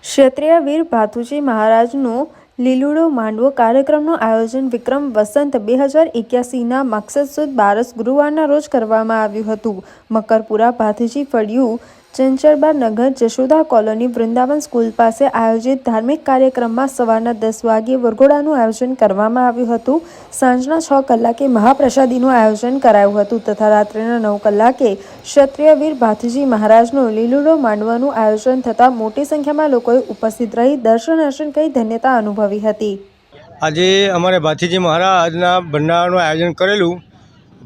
ક્ષત્રિય વીર ભાથુજી મહારાજનું લીલુડો માંડવો કાર્યક્રમનું આયોજન વિક્રમ વસંત 2081ના મકસદ સુદ બારસ ગુરુવારના રોજ કરવામાં આવ્યું હતું. મકરપુરા ભાથીજી ફળિયું ચંચળબા નગર જશોદા કોલોની વૃંદાવન સ્કૂલ પાસે આયોજિત ધાર્મિક કાર્યક્રમમાં સવારના 10 વાગ્યે વરઘોડાનું આયોજન કરવામાં આવ્યું હતું. સાંજના 6 કલાકે મહાપ્રસાદીનું આયોજન કરાયું હતું તથા રાત્રિના 9 કલાકે ક્ષત્રિય વીર ભાથીજી મહારાજનું લીલુડો માંડવાનું આયોજન થતાં મોટી સંખ્યામાં લોકોએ ઉપસ્થિત રહી દર્શન કરી ધન્યતા અનુભવી હતી. આજે અમારે ભાથીજી મહારાજના ભંડારાનું આયોજન કરેલું.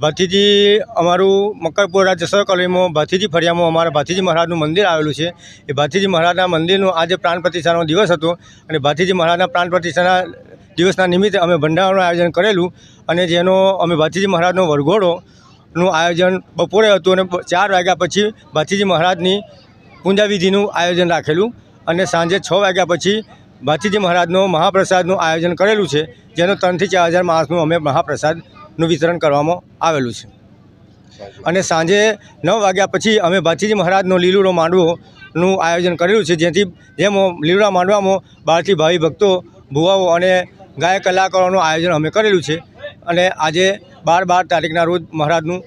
ભાથીજી અમારું મકરપુરા જસર કોલોનીમાં ભાથીજી ફળિયામાં અમારા ભાથીજી મહારાજનું મંદિર આવેલું છે. એ ભાથીજી મહારાજના મંદિરનો આજે પ્રાણ પ્રતિષ્ઠાનો દિવસ હતો અને ભાથીજી મહારાજના પ્રાણ પ્રતિષ્ઠાના દિવસના નિમિત્તે અમે ભંડારાનું આયોજન કરેલું અને જેનો અમે ભાથીજી મહારાજનો વરઘોડોનું આયોજન બપોરે હતું અને 4 વાગ્યા પછી ભાથીજી મહારાજની પૂજાવિધિનું આયોજન રાખેલું અને સાંજે 6 વાગ્યા પછી ભાથીજી મહારાજનો મહાપ્રસાદનું આયોજન કરેલું છે, જેનો 3 થી 4 હજાર માણસનું અમે મહાપ્રસાદનું વિતરણ કરવામાં આવેલું છે. અને સાંજે 9 વાગ્યા પછી અમે ભાથીજી મહારાજનો લીલુડો માંડવોનું આયોજન કરેલું છે, જેમાં લીલુડા માંડવામાં બહારથી ભાવિ ભક્તો, ભુવાઓ અને ગાયક કલાકારોનું આયોજન અમે કરેલું છે. અને આજે 12 તારીખના રોજ મહારાજનું